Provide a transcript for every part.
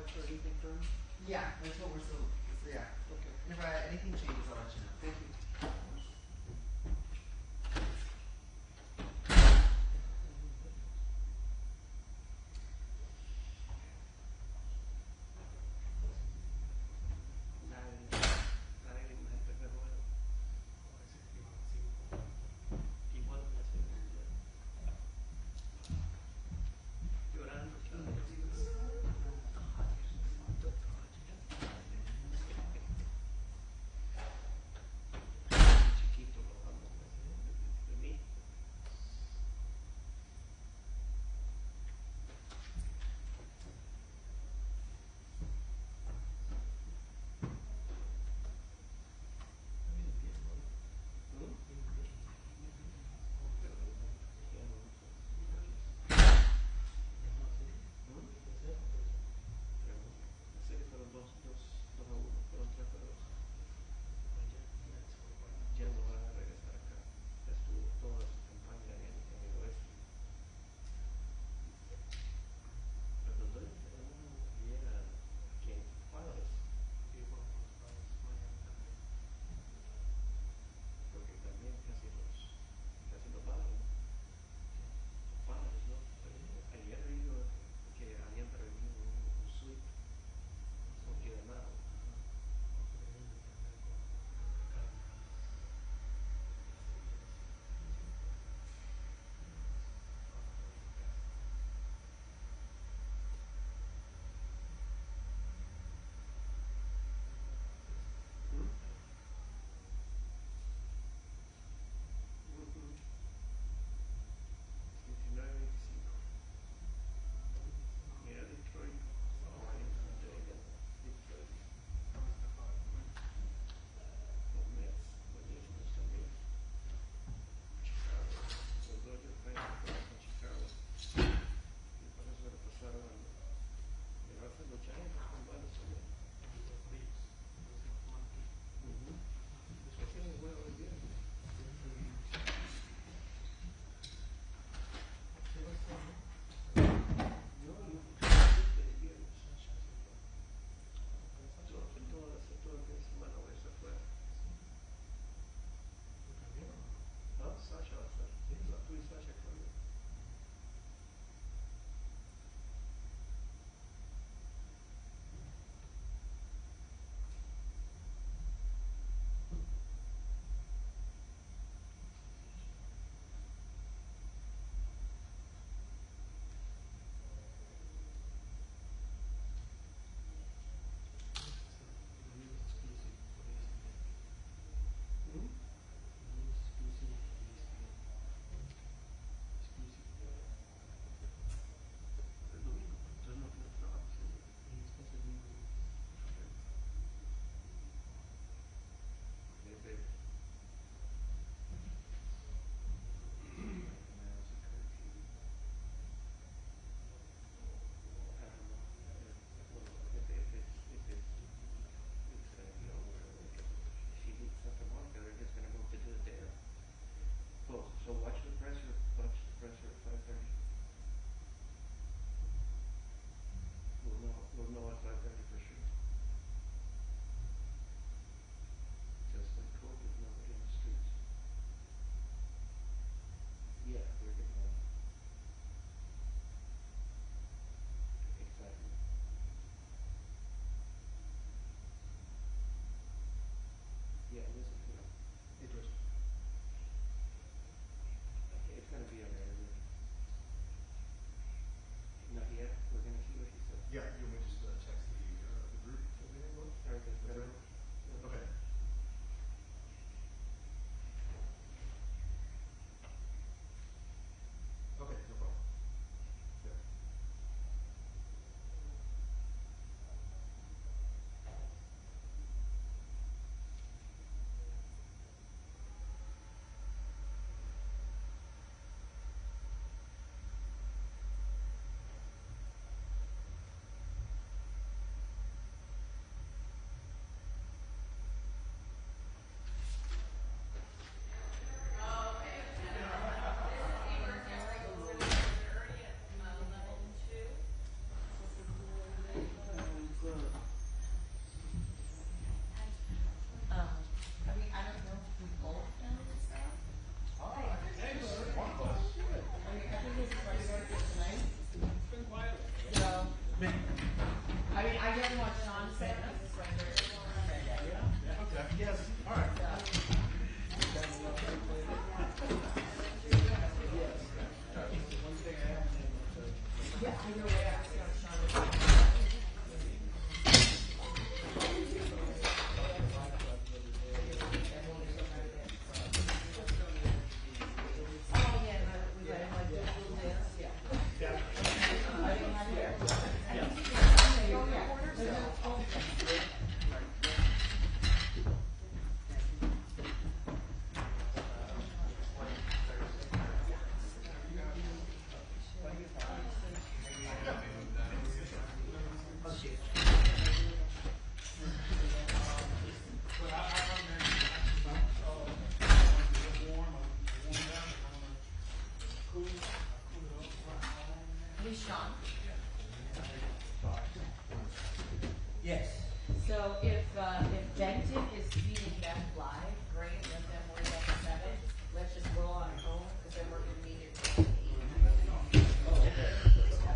wait for anything from? Yeah, that's what we're still, yeah. Okay. If anything changes, I'll let you know. Thank you.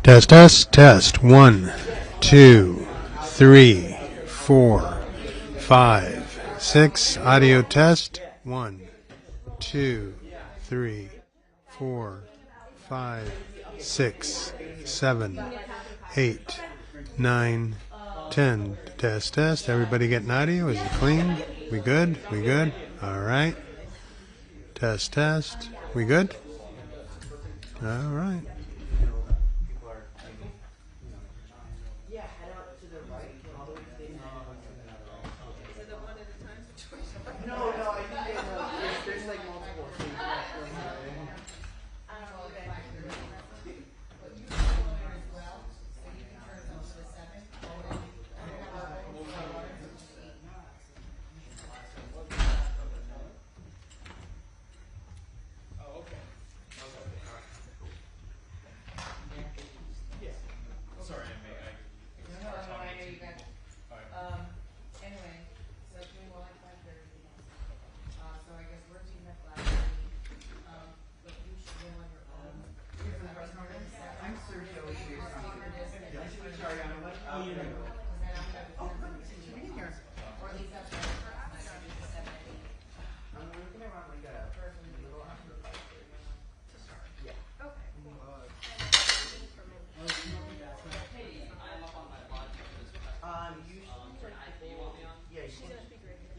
Test, test, test. 1, 2, 3, 4, 5, 6. Audio test. 1, 2, 3, 4, 5, 6, 7, 8, 9, 10. Test, test. Everybody getting audio? Is it clean? We good? We good? All right. Test, test. We good? All right.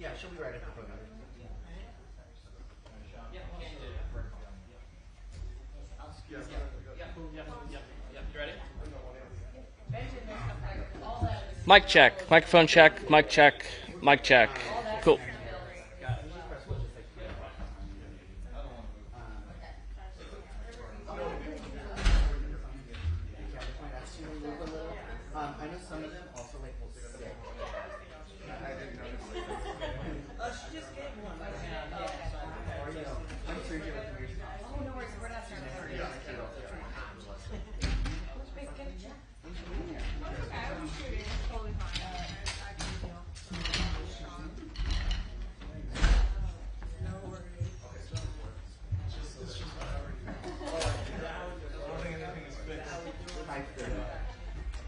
Yeah, she'll be right at the podium. You ready? Mic check, microphone check, mic check, mic check. Cool. I know some of them also like will sit. I didn't notice. She just gave one. I'm Sergio with Music. Oh, no worries. We're not starting.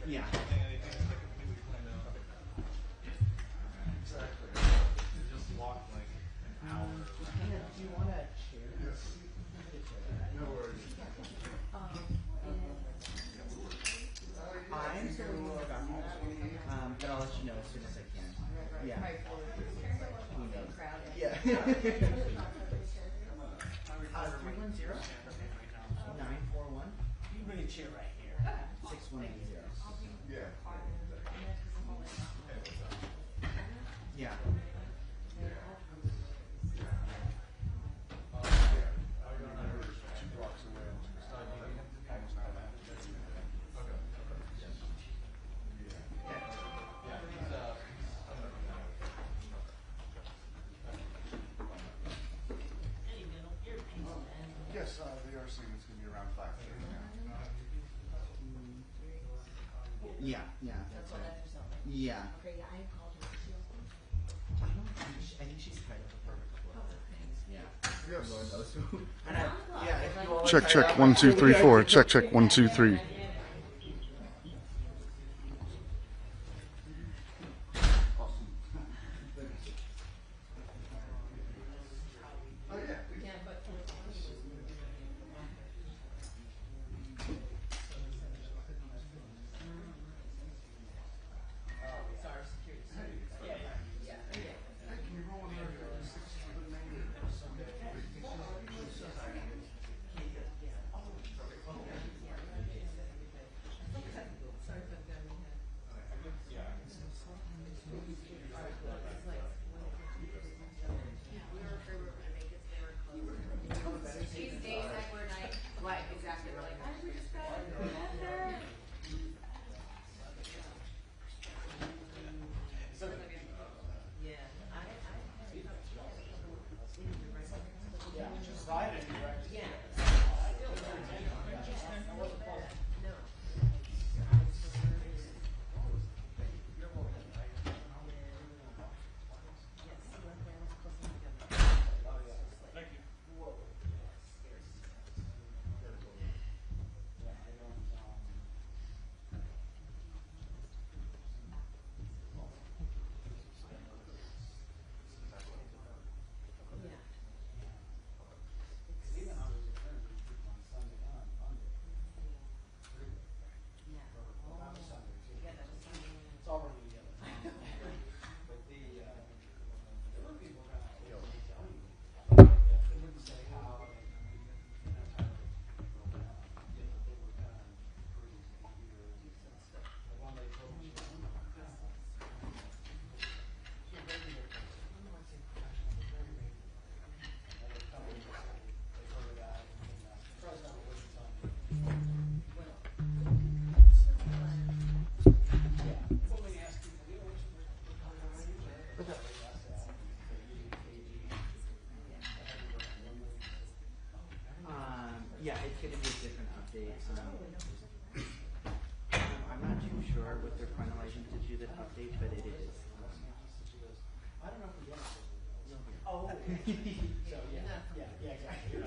Yeah. Do you want a chair? No worries. I'm still in the bathroom, but I'll let you know as soon as I can. Yeah. Yeah. 310 941. You can bring a chair right here. 6180. Yeah. Yeah. Yes, they are saying it's going to be around 5:30 now. Yeah, yeah. Yeah. I think she's tied up for her. Yeah. Yes. Lord knows who. And yeah, if you all Check, check. 1, 2, 3, 4. Check, check. 1, 2, 3. gonna be a different update. I'm not too sure what they're finalizing to do that update, but it is. I don't know if we get it. Oh. So yeah, exactly.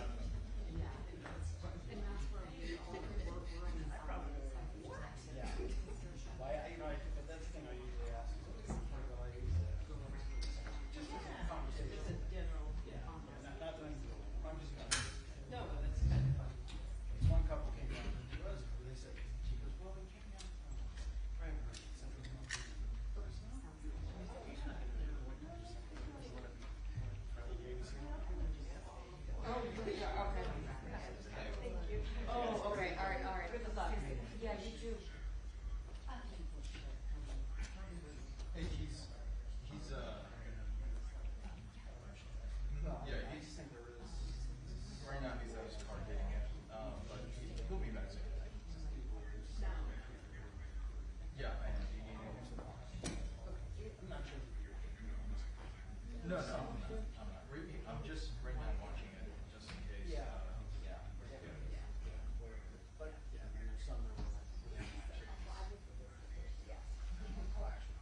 Right now he's at his car getting it, but he'll be back soon. Yeah, I am. I'm not sure. No, I'm not. I'm just right now watching it, just in case.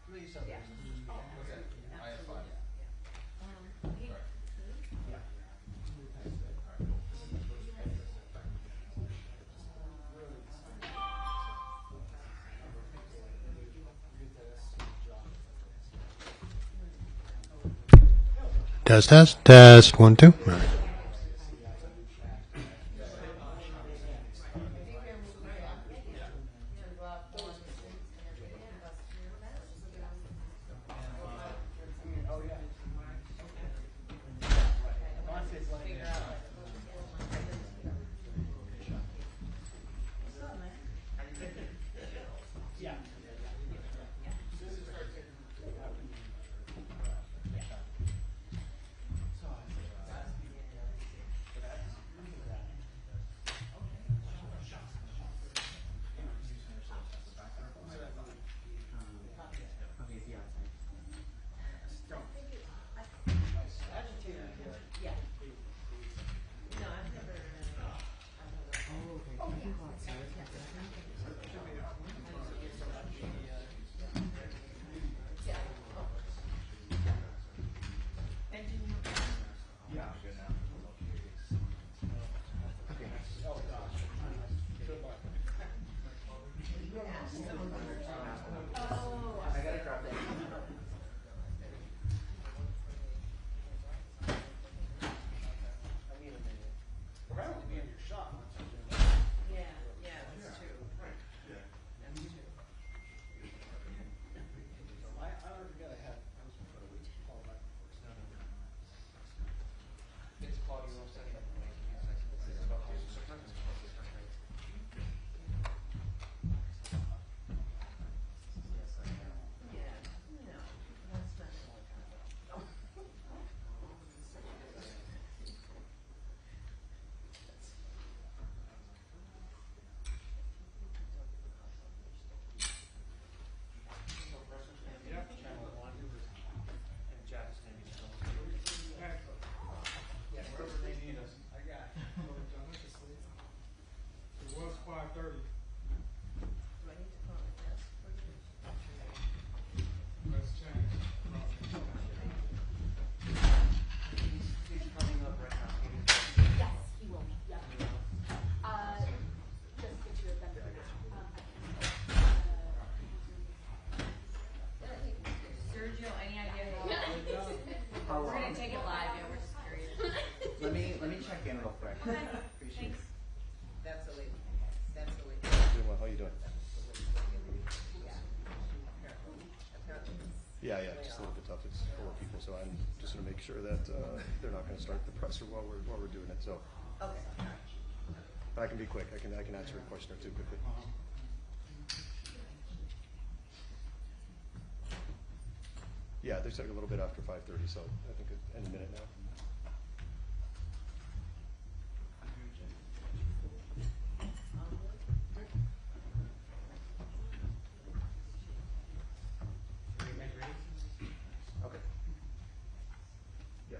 Please, okay. I have 5. Test. 1, 2. All right. Okay, is he outside? I gotta drop that. It was 5:30. Let's change. He's coming up right now. Yes, he will. Yep. Just the two of them for now. Sergio, any idea How we're long? gonna take it live? Yeah, we're just curious. Let me check in real quick. Appreciate it. Absolutely. How you doing? Yeah, just a little bit tough. It's 4 people, so I'm just going to make sure that they're not going to start the presser while we're doing it. So, Okay. but I can be quick. I can answer a question or two quickly. Yeah, they took a little bit after 5:30, so I think any minute now. Okay. Yeah.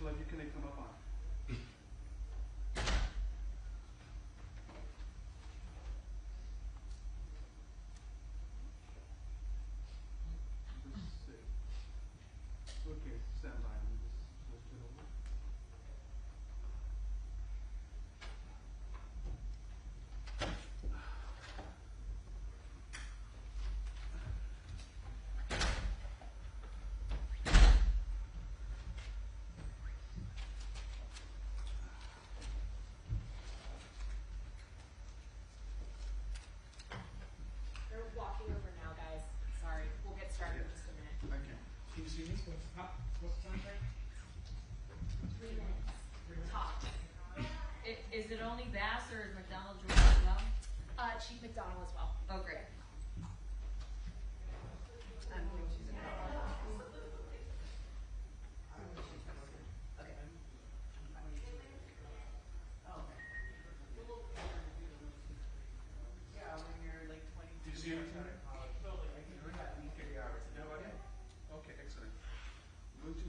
Angela, you can come up on. Let's see. Okay, stand by. Let me just switch it over. They're walking over now, guys. Sorry. We'll get started in just a minute. Okay. Can you see me? What's the time frame? 3 minutes. Tops. Is it only Bass or is McDonald's yours as well? Chief McDonald as well. Oh, great. Yeah, when you're like 20. Do you see anything? Okay, excellent. Going to,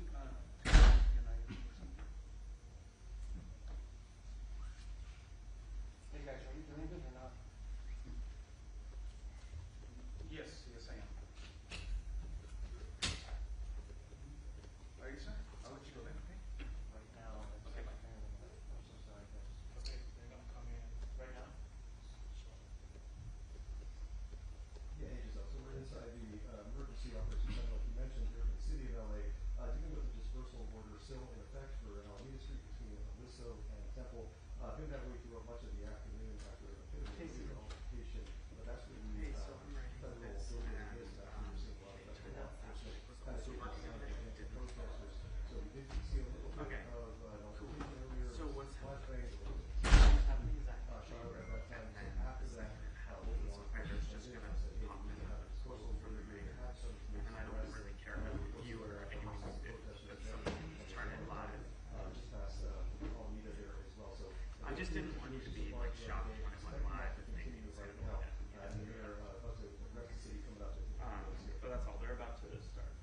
Hey guys, are you doing it or not? yes, I am. Are you, sir? I'll let you go then, okay? Right now, Okay. I'm so sorry, guys. Okay, they're gonna come in right now? Yeah, hey Giselle, so we're inside the emergency operations center, like you mentioned, here in the city of LA, dealing with a dispersal order still in effect for Alameda Street between Aliso and Temple. Been that way throughout much of the afternoon after a bit of a later altercation, but that's when the federal building is after we're seeing a lot of federal law enforcement kind of taking a stand against the protesters. So we did see a little bit Okay. of an altercation earlier. So what's flashbangs, a little bit happening is that shot at that time. So after that, local law enforcement just said, gonna hey, we pop need to have a dispersal order, we have some and I don't arrests. really care about you or anyone if someone started live. Just past Alameda there as well. So I just didn't want you to be like shocked when it went live and think it was right gonna now. go ahead. And they're about to address the city coming up. But that's all. They're about to start.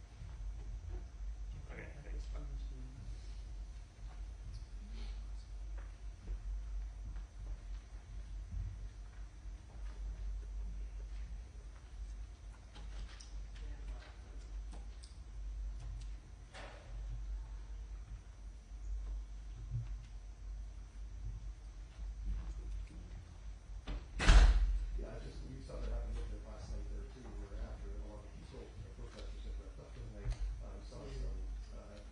Okay, thanks. Bye. Yeah, we saw that happen a little bit last night there too, where after a lot of peaceful protesters had wrapped up for the night, we saw some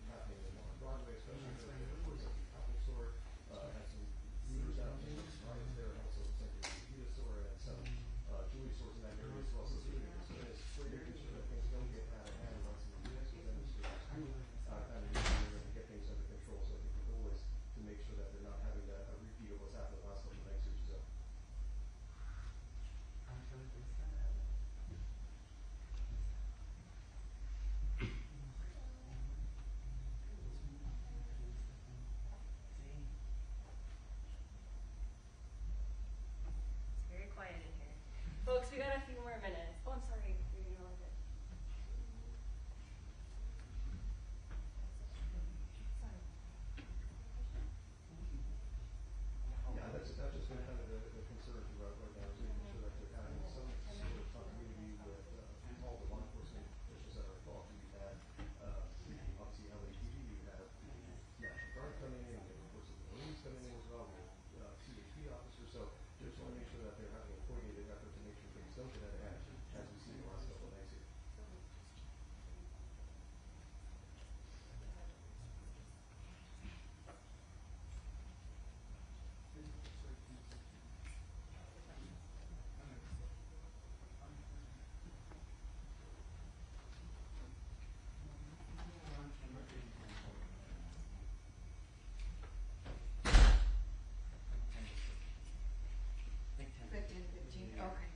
happening on Broadway, especially of course at the Apple store, had some leaders out in riots there, and also looks like a Vita store and some jewelry stores in that area as well. So the concern is making sure that things don't get out of hand once some peaceful demonstrators do kind of get things under control. So I think the goal is to make sure that they're not having a repeat of what's happened the last couple of nights here. So. It's very quiet in here. Folks, we got a few more minutes. Oh, I'm sorry. You're gonna like it. Sorry. Yeah, that's just been kind of the concern throughout right now, is making sure that they're having some sort of continuity with all the law enforcement officials that are involved. We had obviously LAPD, you have National Guard coming in, and of course the Marines coming in as well, we have CHP officers, so just want to make sure that they're having a coordinated effort to make sure things don't get out of hand, as we've seen the last couple of nights here. I think 10. 15. Okay.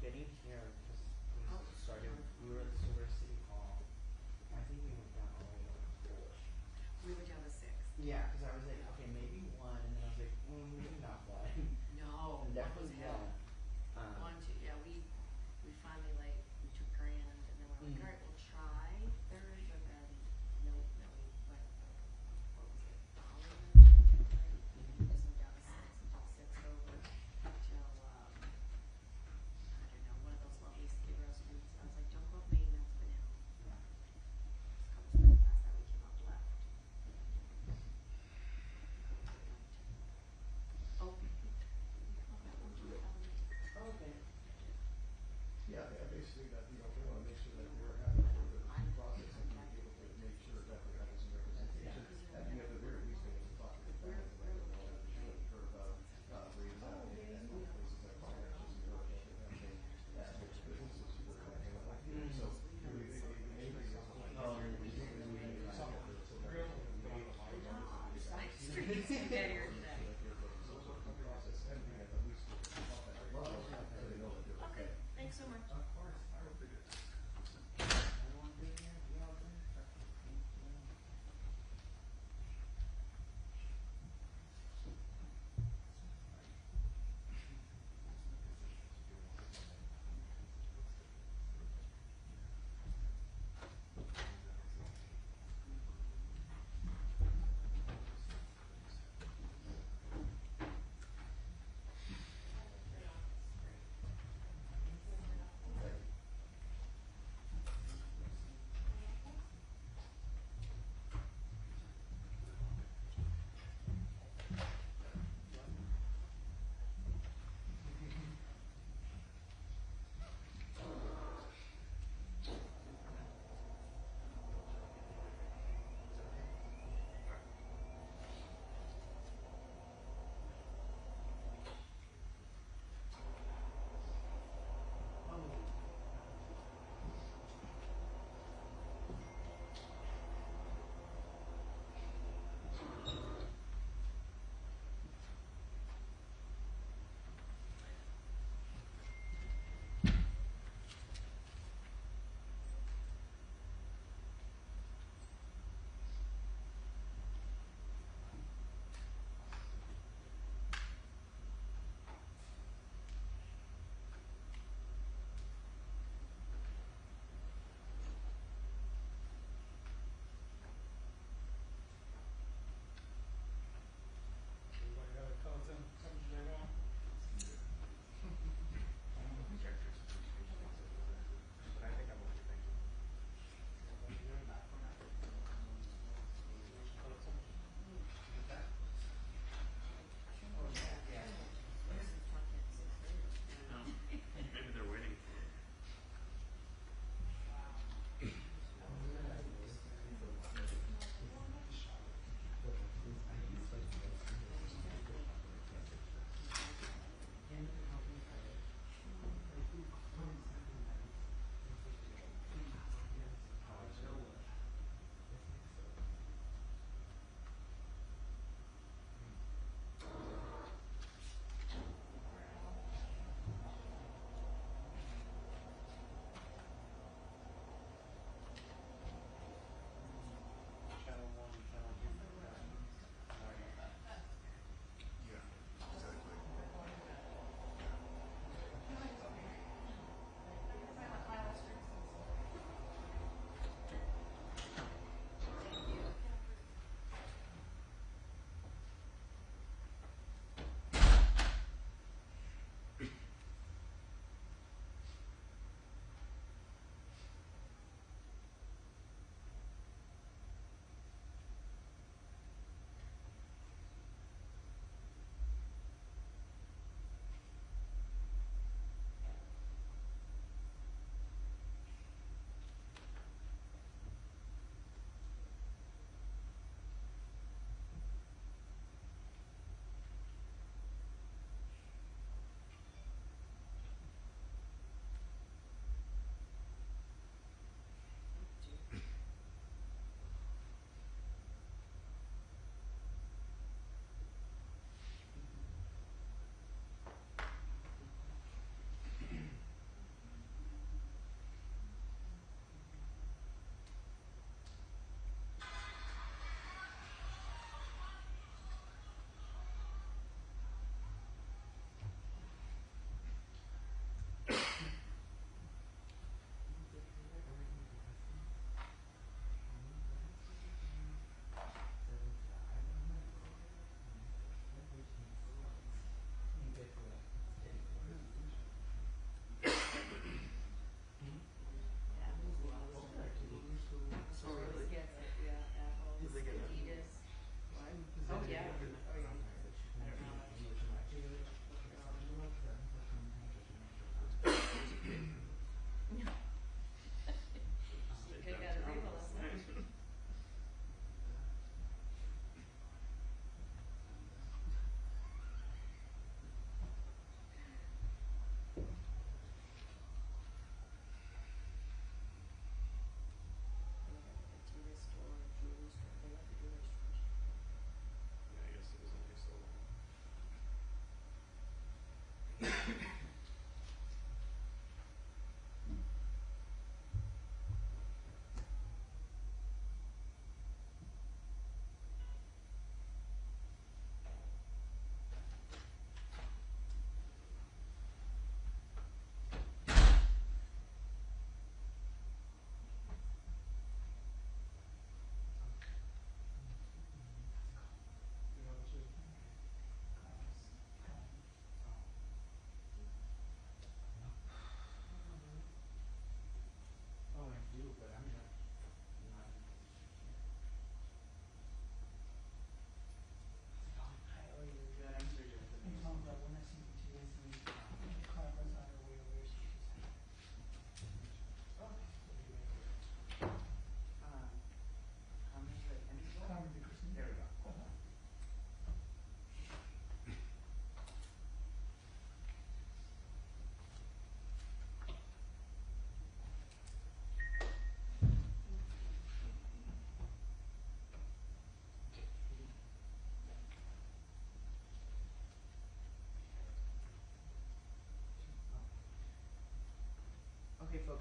getting here, because we started, we were at the Silver City Hall. I think we went down all the way to 4. We went down to 6. Yeah, because I was like, okay, maybe 1, and then I was like, maybe not 1. No, And one was definitely hell. one. 1, 2, yeah, we finally like, we took Grand, and then we're like, Mhm. alright, we'll try 3rd, but then, nope, no, we went, what was it, Oliver? We just went down to 6, and took 6 over till, I don't know, one of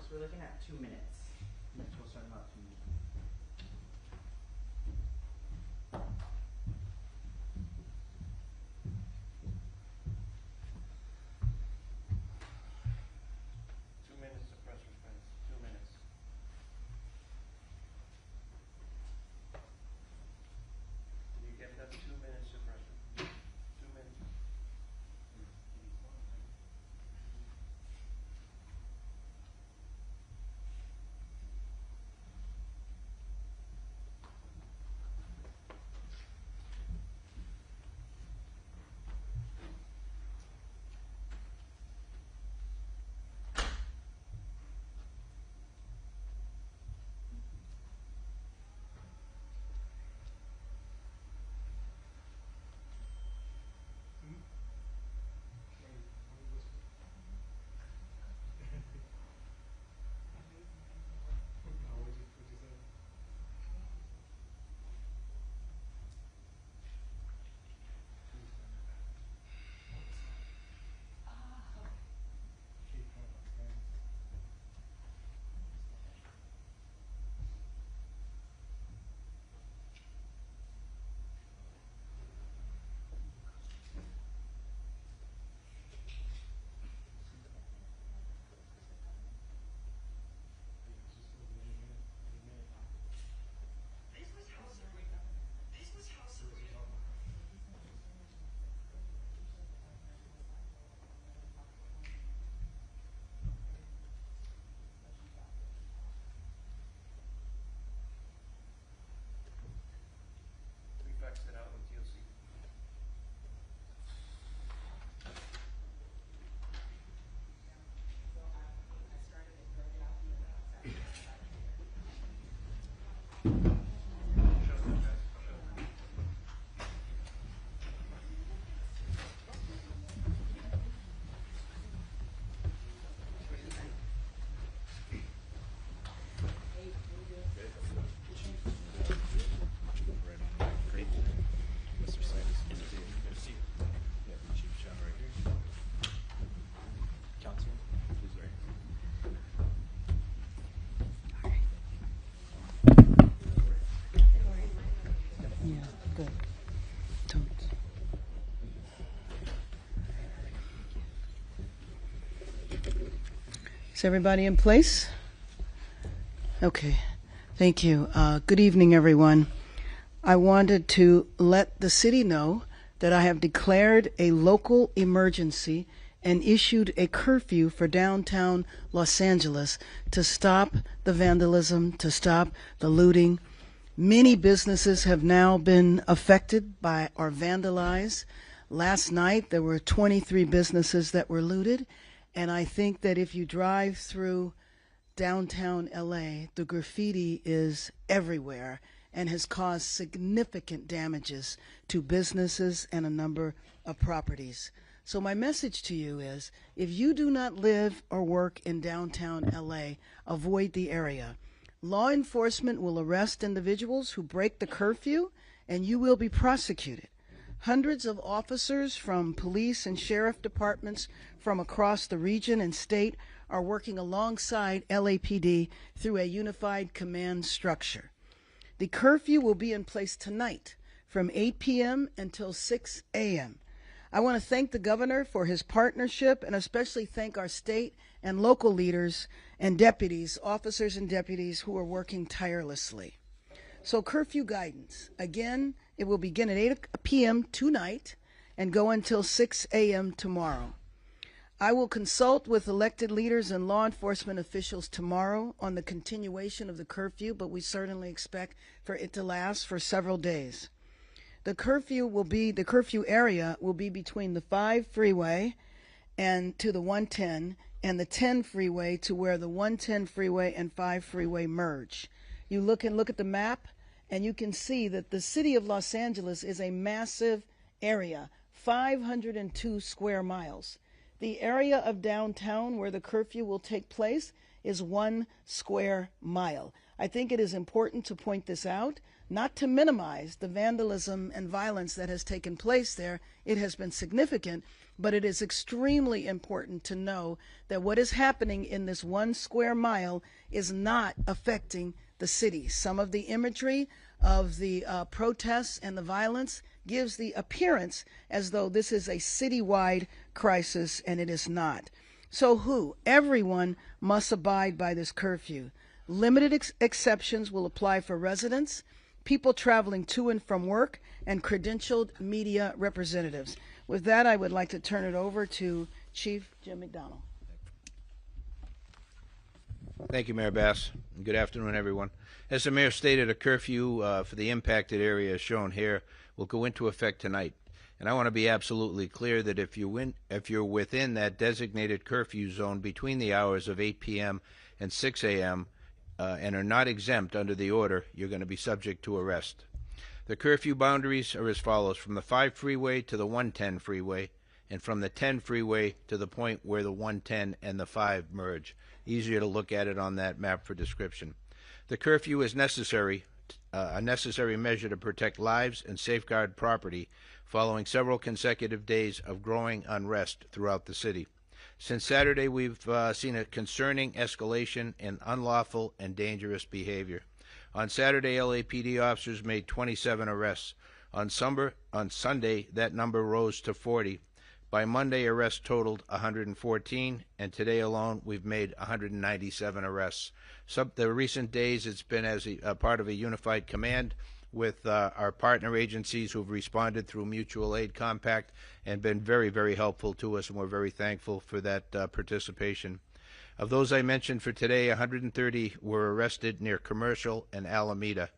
So we're looking at 2 minutes. We'll start in about 2 minutes. Did you get that 2 minutes suppression? 2 minutes. We faxed it out with TLC. Yeah, good. Don't. Is everybody in place? Okay, thank you. Good evening, everyone. I wanted to let the city know that I have declared a local emergency and issued a curfew for downtown Los Angeles to stop the vandalism, to stop the looting. Many businesses have now been affected by or vandalized. Last night, there were 23 businesses that were looted, and I think that if you drive through downtown LA, the graffiti is everywhere and has caused significant damages to businesses and a number of properties. So my message to you is, if you do not live or work in downtown LA, avoid the area. Law enforcement will arrest individuals who break the curfew, and you will be prosecuted. Hundreds of officers from police and sheriff departments from across the region and state are working alongside LAPD through a unified command structure. The curfew will be in place tonight from 8 p.m. until 6 a.m. I want to thank the governor for his partnership, and especially thank our state and local leaders and deputies, officers and deputies who are working tirelessly. So curfew guidance. Again, it will begin at 8 p.m. tonight and go until 6 a.m. tomorrow. I will consult with elected leaders and law enforcement officials tomorrow on the continuation of the curfew, but we certainly expect for it to last for several days. The curfew area will be between the 5 freeway and to the 110 and the 10 freeway to where the 110 freeway and 5 freeway merge. You look at the map and you can see that the city of Los Angeles is a massive area, 502 square miles. The area of downtown where the curfew will take place is 1 square mile. I think it is important to point this out, not to minimize the vandalism and violence that has taken place there. It has been significant, but it is extremely important to know that what is happening in this 1 square mile is not affecting the city. Some of the imagery of the protests and the violence gives the appearance as though this is a citywide crisis, and it is not. So everyone must abide by this curfew. Limited exceptions will apply for residents, people traveling to and from work, and credentialed media representatives. With that, I would like to turn it over to Chief Jim McDonald. Thank you, Mayor Bass. Good afternoon, everyone. As the mayor stated, a curfew for the impacted area as shown here will go into effect tonight. And I want to be absolutely clear that if you're within that designated curfew zone between the hours of 8 p.m. and 6 a.m. And are not exempt under the order, you're going to be subject to arrest. The curfew boundaries are as follows: from the 5 freeway to the 110 freeway, and from the 10 freeway to the point where the 110 and the 5 merge. Easier to look at it on that map for description. The curfew is necessary, a necessary measure to protect lives and safeguard property following several consecutive days of growing unrest throughout the city. Since Saturday, we've seen a concerning escalation in unlawful and dangerous behavior. On Saturday, LAPD officers made 27 arrests. On Sunday, that number rose to 40. By Monday, arrests totaled 114, and today alone, we've made 197 arrests. The recent days, it's been as a part of a unified command with our partner agencies who've responded through mutual aid compact and been very, very helpful to us, and we're very thankful for that participation. Of those I mentioned for today, 130 were arrested near Commercial and Alameda.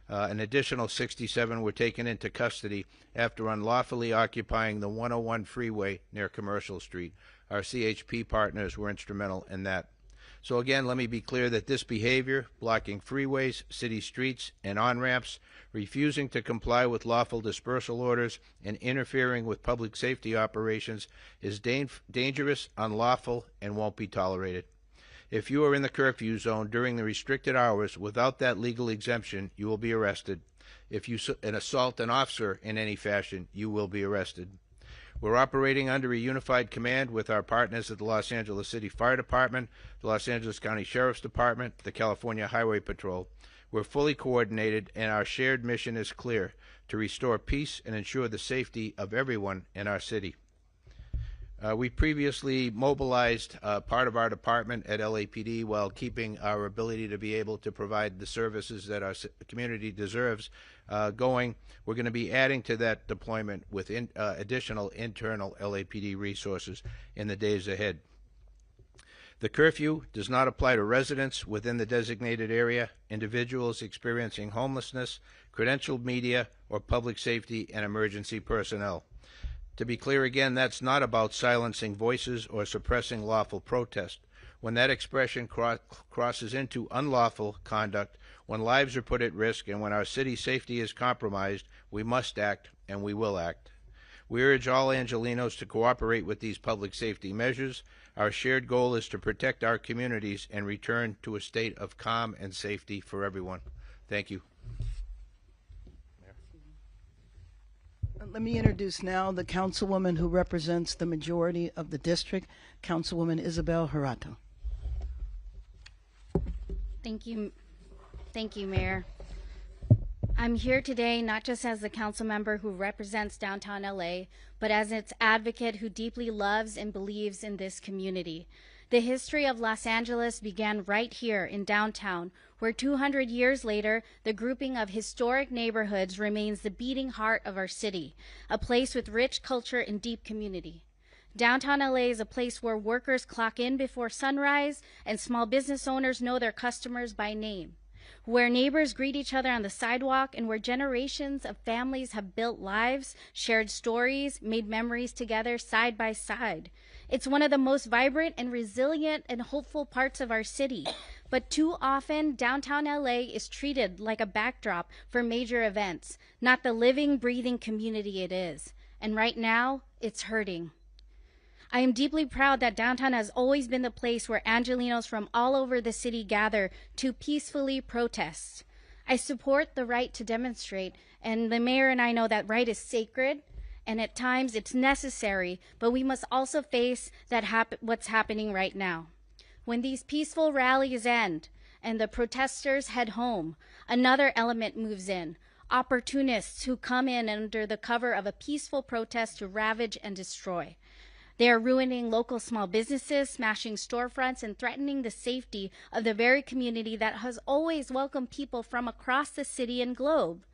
An additional 67 were taken into custody after unlawfully occupying the 101 freeway near Commercial Street. Our CHP partners were instrumental in that. So again, let me be clear that this behavior, blocking freeways, city streets, and on-ramps, refusing to comply with lawful dispersal orders, and interfering with public safety operations is dangerous, unlawful, and won't be tolerated. If you are in the curfew zone during the restricted hours without that legal exemption, you will be arrested. If you assault an officer in any fashion, you will be arrested. We're operating under a unified command with our partners at the Los Angeles City Fire Department, the Los Angeles County Sheriff's Department, the California Highway Patrol. We're fully coordinated, and our shared mission is clear: to restore peace and ensure the safety of everyone in our city. We previously mobilized part of our department at LAPD while keeping our ability to be able to provide the services that our community deserves going. We're going to be adding to that deployment with additional internal LAPD resources in the days ahead. The curfew does not apply to residents within the designated area, individuals experiencing homelessness, credentialed media, or public safety and emergency personnel. To be clear again, that's not about silencing voices or suppressing lawful protest. When that expression crosses into unlawful conduct, when lives are put at risk, and when our city's safety is compromised, we must act, and we will act. We urge all Angelenos to cooperate with these public safety measures. Our shared goal is to protect our communities and return to a state of calm and safety for everyone. Thank you. Let me introduce now the councilwoman who represents the majority of the district, Councilwoman Isabel Harato. Thank you, Mayor. I'm here today not just as the council member who represents downtown LA, but as its advocate who deeply loves and believes in this community. The history of Los Angeles began right here in downtown, where 200 years later, the grouping of historic neighborhoods remains the beating heart of our city, a place with rich culture and deep community. Downtown LA is a place where workers clock in before sunrise and small business owners know their customers by name, where neighbors greet each other on the sidewalk, and where generations of families have built lives, shared stories, made memories together side by side. It's one of the most vibrant and resilient and hopeful parts of our city. But too often, downtown LA is treated like a backdrop for major events, not the living, breathing community it is. And right now, it's hurting. I am deeply proud that downtown has always been the place where Angelinos from all over the city gather to peacefully protest. I support the right to demonstrate, and the mayor and I know that right is sacred, and at times it's necessary, but we must also face what's happening right now. When these peaceful rallies end and the protesters head home, another element moves in. Opportunists who come in under the cover of a peaceful protest to ravage and destroy. They are ruining local small businesses, smashing storefronts, and threatening the safety of the very community that has always welcomed people from across the city and globe.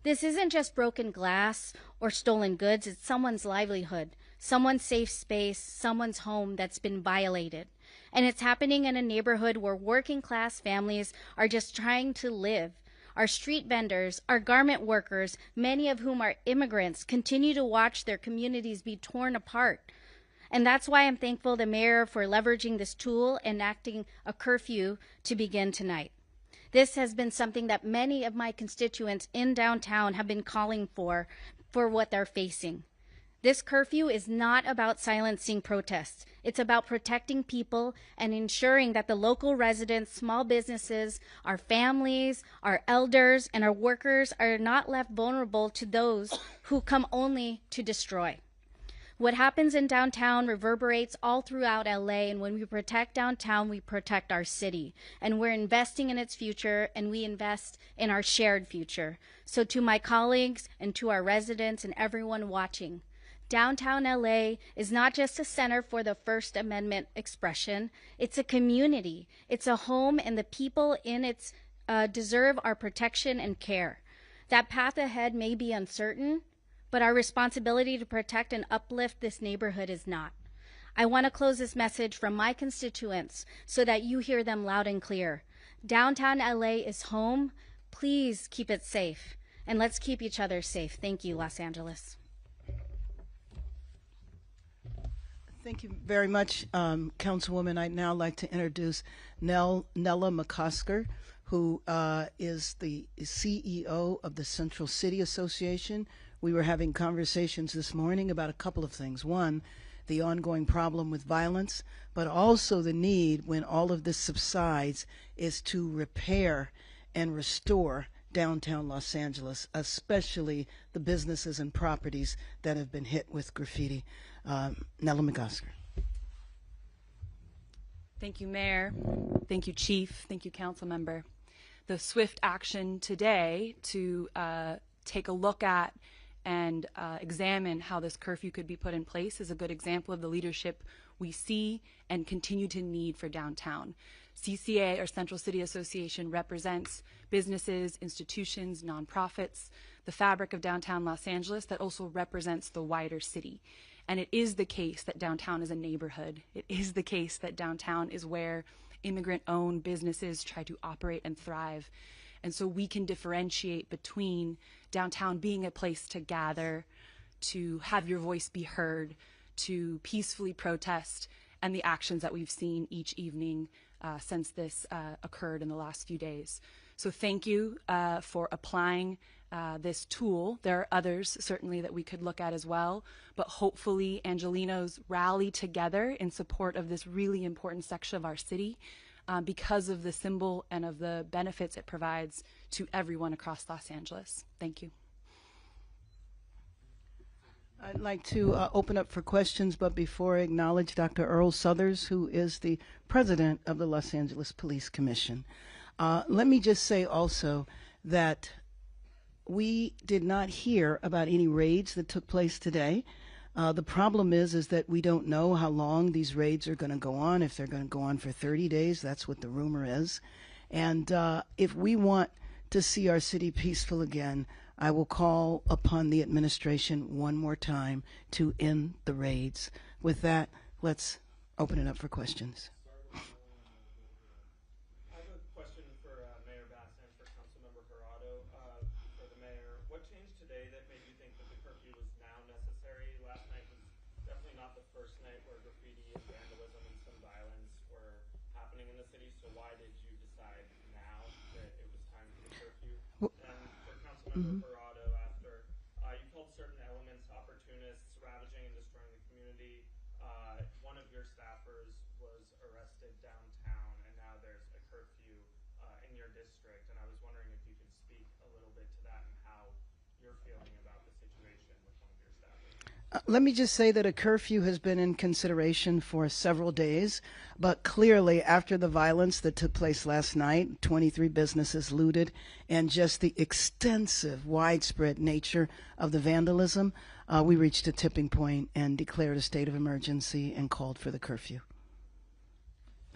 This isn't just broken glass or stolen goods, it's someone's livelihood, someone's safe space, someone's home that's been violated. And it's happening in a neighborhood where working class families are just trying to live. Our street vendors, our garment workers, many of whom are immigrants, continue to watch their communities be torn apart. And that's why I'm thankful the mayor for leveraging this tool, enacting a curfew to begin tonight. This has been something that many of my constituents in downtown have been calling for what they're facing. This curfew is not about silencing protests. It's about protecting people and ensuring that the local residents, small businesses, our families, our elders, and our workers are not left vulnerable to those who come only to destroy. What happens in downtown reverberates all throughout LA, and when we protect downtown, we protect our city. And we're investing in its future, and we invest in our shared future. So to my colleagues and to our residents and everyone watching, downtown LA is not just a center for the First Amendment expression, it's a community. It's a home, and the people in it deserve our protection and care. That path ahead may be uncertain, but our responsibility to protect and uplift this neighborhood is not. I want to close this message from my constituents so that you hear them loud and clear. Downtown LA is home. Please keep it safe, and let's keep each other safe. Thank you, Los Angeles. Thank you very much, Councilwoman. I'd now like to introduce Nella McCosker, who is the CEO of the Central City Association. We were having conversations this morning about a couple of things. One, the ongoing problem with violence, but also the need, when all of this subsides, is to repair and restore downtown Los Angeles, especially the businesses and properties that have been hit with graffiti. Nella McCosker. Thank you, Mayor. Thank you, Chief. Thank you, Council Member. The swift action today to take a look at and examine how this curfew could be put in place is a good example of the leadership we see and continue to need for downtown. CCA, or Central City Association, represents businesses, institutions, nonprofits, the fabric of downtown Los Angeles that also represents the wider city. And it is the case that downtown is a neighborhood. It is the case that downtown is where immigrant-owned businesses try to operate and thrive. And so we can differentiate between downtown being a place to gather, to have your voice be heard, to peacefully protest, and the actions that we've seen each evening since this occurred in the last few days. So thank you for applying this tool. There are others certainly that we could look at as well, but hopefully Angelinos rally together in support of this really important section of our city because of the symbol and of the benefits it provides to everyone across Los Angeles. Thank you. I'd like to open up for questions, but before I acknowledge Dr. Earl Suthers, who is the president of the Los Angeles Police Commission. Let me just say also that we did not hear about any raids that took place today. The problem is that we don't know how long these raids are going to go on. If they're going to go on for 30 days, that's what the rumor is. And if we want to see our city peaceful again, I will call upon the administration one more time to end the raids. With that, let's open it up for questions. I have a question for Mayor Bass and for Councilmember Jurado. For the mayor, what changed today that made you think that the curfew was now necessary? Last night was definitely not the first night where graffiti and vandalism and some violence were happening in the city. So why did you decide now that it was time for the curfew? And for Councilmember Jurado, after you called certain elements opportunists, ravaging and destroying the community. one of your staffers was arrested downtown, and now there's a curfew in your district. And I was wondering if you could speak a little bit to that and how you're feeling about the situation with one of your staffers. Let me just say that a curfew has been in consideration for several days, but clearly after the violence that took place last night, 23 businesses looted, and just the extensive, widespread nature of the vandalism, we reached a tipping point and declared a state of emergency and called for the curfew.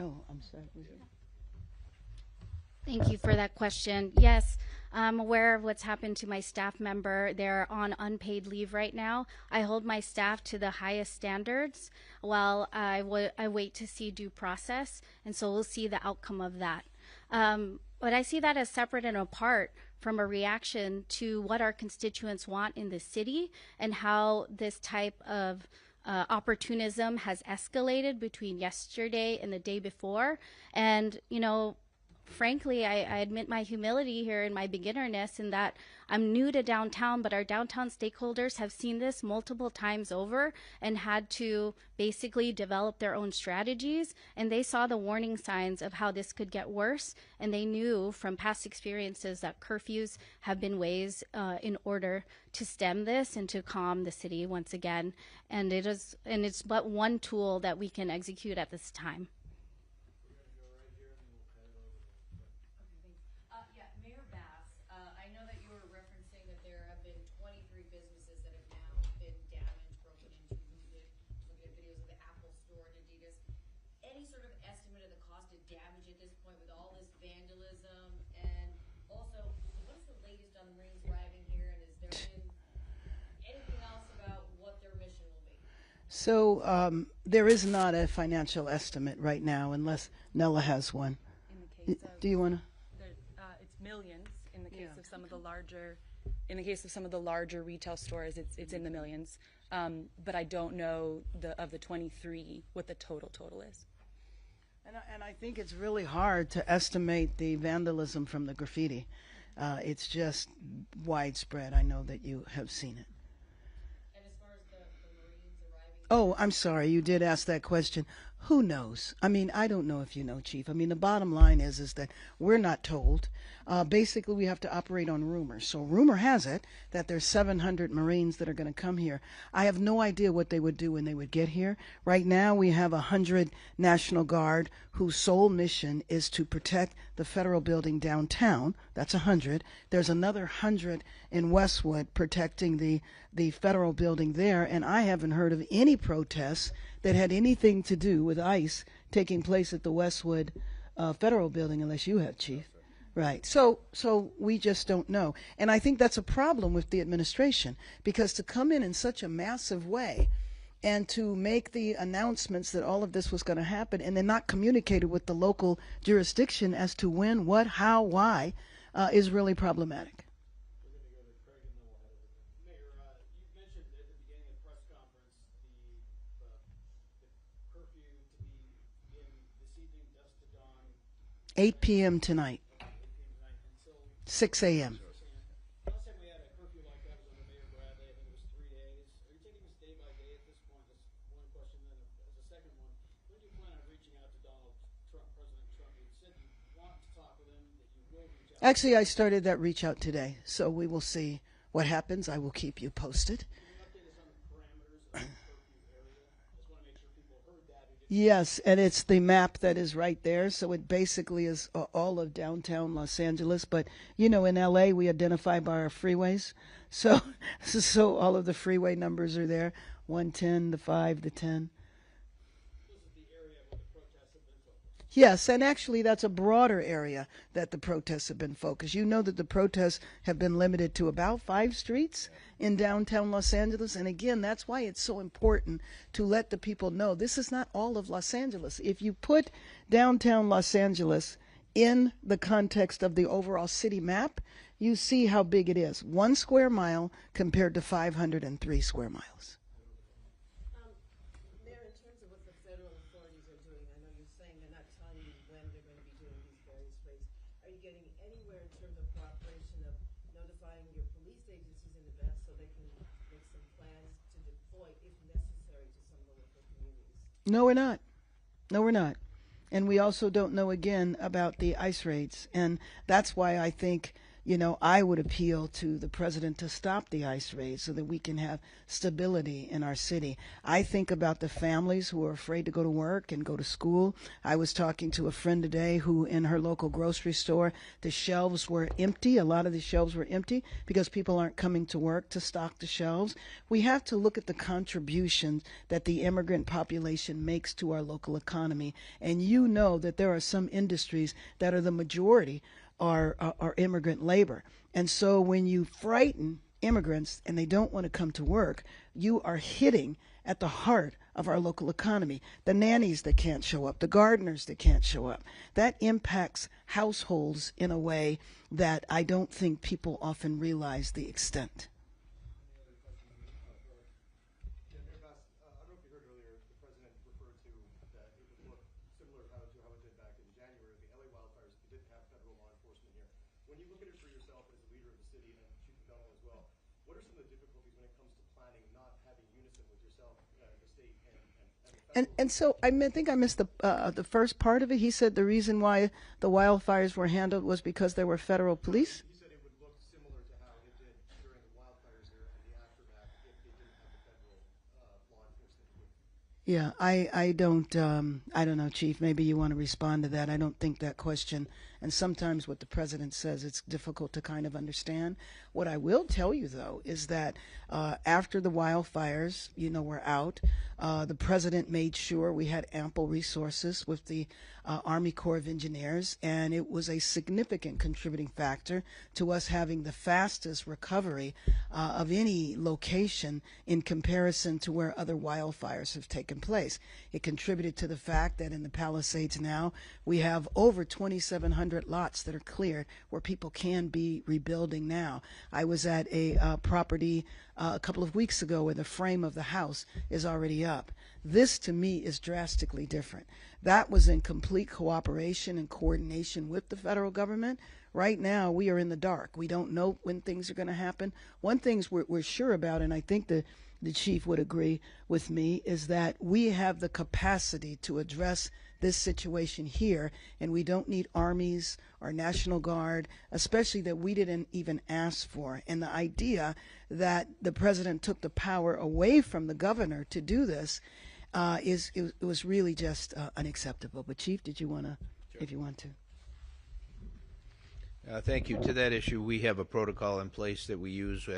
Oh, I'm sorry. Thank you for that question. Yes, I'm aware of what's happened to my staff member. They're on unpaid leave right now. I hold my staff to the highest standards while I wait to see due process, and so we'll see the outcome of that. But I see that as separate and apart from a reaction to what our constituents want in the city and how this type of opportunism has escalated between yesterday and the day before. And, you know, frankly, I admit my humility here and my beginnerness in that I'm new to downtown, but our downtown stakeholders have seen this multiple times over and had to basically develop their own strategies. And they saw the warning signs of how this could get worse. And they knew from past experiences that curfews have been ways in order to stem this and to calm the city once again. And it's but one tool that we can execute at this time. Yeah, Mayor Bass, I know that you were referencing that there have been 23 businesses that have now been damaged, broken into, looted, looking at videos of the Apple Store and Adidas. Any sort of estimate of the cost of damage at this point with all this vandalism? And also, what is the latest on the Marines arriving here? And has there been anything else about what their mission will be? So there is not a financial estimate right now unless Nella has one. In the case of, Do you want to? it's millions. In the case of some of the larger, retail stores, it's in the millions. But I don't know of the 23 what the total is. And I think it's really hard to estimate the vandalism from the graffiti. It's just widespread. I know that you have seen it. And as far as the Marines arriving? Oh, I'm sorry. You did ask that question. Who knows? I mean, I don't know if you know, Chief. I mean, the bottom line is that we're not told. Basically, we have to operate on rumors. So rumor has it that there's 700 Marines that are going to come here. I have no idea what they would do when they would get here. Right now, we have 100 National Guard whose sole mission is to protect the federal building downtown. That's 100. There's another 100 in Westwood protecting the federal building there. And I haven't heard of any protests that had anything to do with ICE taking place at the Westwood federal building, unless you have, Chief. Right. So we just don't know. And I think that's a problem with the administration, because to come in such a massive way and to make the announcements that all of this was going to happen and then not communicate it with the local jurisdiction as to when, what, how, why, is really problematic. Mayor, you mentioned at the beginning of the press conference the curfew to be in this evening, dusk to dawn. 8 p.m. tonight, 6 a.m. Last time we had a curfew like that was under Mayor Bradley. I think it was 3 days. Are you taking this day by day at this point? That's one question. Then as a second one, when do you plan on reaching out to Donald Trump, President Trump? You said you want to talk with him, that you will reach out. Actually, I started that reach out today, so we will see what happens. I will keep you posted. Can you update us on the parameters of the curfew area? Just want to make sure people heard that. Yes, and it's the map that is right there. So it basically is all of downtown Los Angeles. But, you know, in L.A., we identify by our freeways. So all of the freeway numbers are there, 110, the 5, the 10. This is the area where the protests have been focused. Yes, and actually that's a broader area that the protests have been focused. You know that the protests have been limited to about 5 streets in downtown Los Angeles. And again, that's why it's so important to let the people know this is not all of Los Angeles. If you put downtown Los Angeles in the context of the overall city map, you see how big it is. 1 square mile compared to 503 square miles. Mayor, in terms of what the federal authorities are doing, I know you're saying they're not telling you when they're going to be doing these various raids. Are you getting anywhere in terms of cooperation of notifying your police agencies in advance so they can make some plans to deploy, if necessary, to some of the local communities? No, we're not. No, we're not. And we also don't know again about the ICE raids. And that's why I think, I would appeal to the president to stop the ICE raids so that we can have stability in our city. I think about the families who are afraid to go to work and go to school. I was talking to a friend today who, in her local grocery store, the shelves were empty. A lot of the shelves were empty because people aren't coming to work to stock the shelves. We have to look at the contributions that the immigrant population makes to our local economy. And you know that there are some industries that are the majority are immigrant labor. And so when you frighten immigrants and they don't want to come to work, you are hitting at the heart of our local economy. The nannies that can't show up, the gardeners that can't show up. That impacts households in a way that I don't think people often realize the extent. When you look at it for yourself as a leader of the city and Chief McDonald as well, what are some of the difficulties when it comes to planning, not having unison with yourself, the state, and so I think I missed the first part of it. He said the reason why the wildfires were handled was because there were federal police. He said it would look similar to how it did during the wildfires here and the aftermath if they didn't have the federal law enforcement. Yeah, I don't know, Chief. Maybe you want to respond to that. I don't think that question. And sometimes what the president says, it's difficult to kind of understand. What I will tell you, though, is that after the wildfires, were out, the president made sure we had ample resources with the Army Corps of Engineers, and it was a significant contributing factor to us having the fastest recovery of any location in comparison to where other wildfires have taken place. It contributed to the fact that in the Palisades now, we have over 2,700 lots that are cleared where people can be rebuilding now. I was at a property a couple of weeks ago where the frame of the house is already up. This, to me, is drastically different. That was in complete cooperation and coordination with the federal government. Right now, we are in the dark. We don't know when things are going to happen. One thing we're sure about, and I think the chief would agree with me, is that we have the capacity to address this situation here, and we don't need armies or National Guard, especially that we didn't even ask for. And the idea that the president took the power away from the governor to do this it was really just unacceptable. But Chief, did you want to, if you want to? Thank you. To that issue, we have a protocol in place that we use,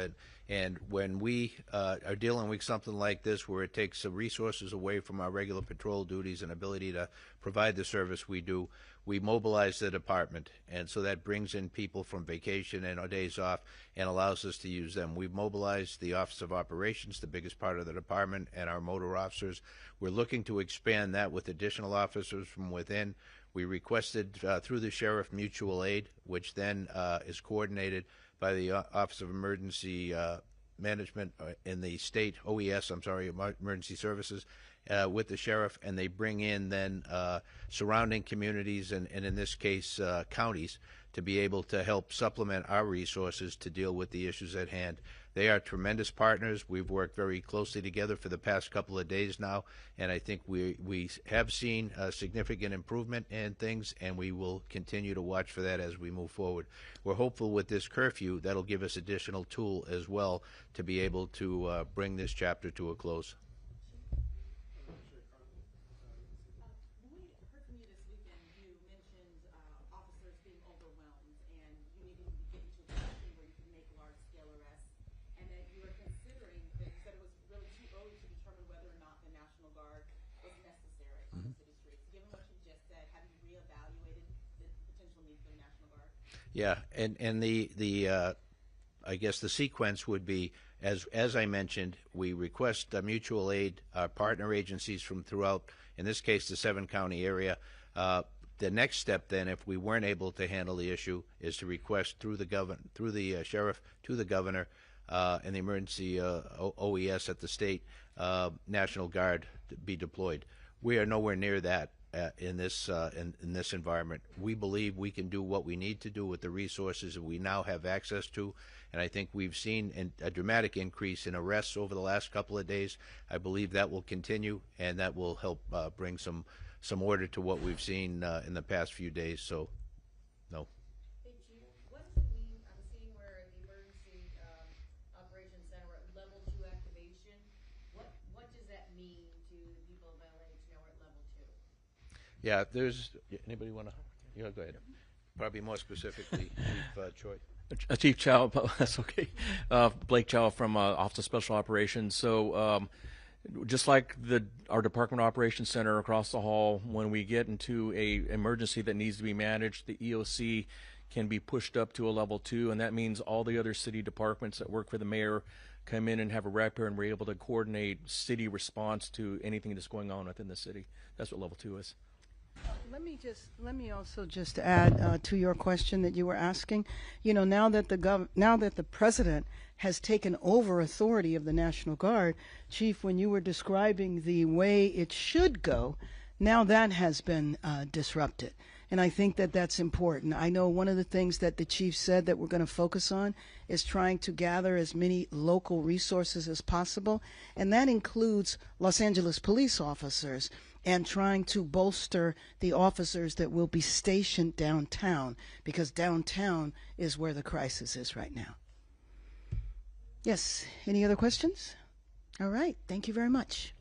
and when we are dealing with something like this where it takes some resources away from our regular patrol duties and ability to provide the service we do, we mobilize the department, and so that brings in people from vacation and days off and allows us to use them. We've mobilized the Office of Operations, the biggest part of the department, and our motor officers. We're looking to expand that with additional officers from within. We requested through the Sheriff mutual aid, which then is coordinated by the Office of Emergency Management in the state, Emergency Services, with the sheriff, and they bring in then surrounding communities and in this case counties to be able to help supplement our resources to deal with the issues at hand. They are tremendous partners. We've worked very closely together for the past couple of days now, and I think we have seen a significant improvement in things, and we will continue to watch for that as we move forward. We're hopeful with this curfew that'll give us additional tool as well to be able to bring this chapter to a close. Yeah, and the I guess the sequence would be, as I mentioned, we request mutual aid, our partner agencies from throughout, in this case, the 7-county area. The next step, then, if we weren't able to handle the issue, is to request through the sheriff to the governor and the emergency OES at the state National Guard to be deployed. We are nowhere near that in this environment. We believe we can do what we need to do with the resources that we now have access to, and I think we've seen a dramatic increase in arrests over the last couple of days. I believe that will continue, and that will help bring some order to what we've seen in the past few days. So, no. Hey, Chief, what does it mean? I'm seeing where the Emergency Operations Center we're at level 2 activation. What does that mean to the people of LA to know we're at level 2? Yeah, there's anybody want to? Yeah, go ahead. Probably more specifically, Chief Choi. Chief Chow, that's okay. Blake Chow from Office of Special Operations. So just like our Department of Operations Center across the hall, when we get into a emergency that needs to be managed, the EOC can be pushed up to a level 2, and that means all the other city departments that work for the mayor come in and have a rep here, and we're able to coordinate city response to anything that's going on within the city. That's what level 2 is. Let me also just add to your question that you were asking. You know, now that the president has taken over authority of the National Guard, Chief, when you were describing the way it should go, now that has been disrupted. And I think that that's important. I know one of the things that the chief said that we're going to focus on is trying to gather as many local resources as possible, and that includes Los Angeles police officers and trying to bolster the officers that will be stationed downtown, because downtown is where the crisis is right now. Yes, any other questions? All right, thank you very much.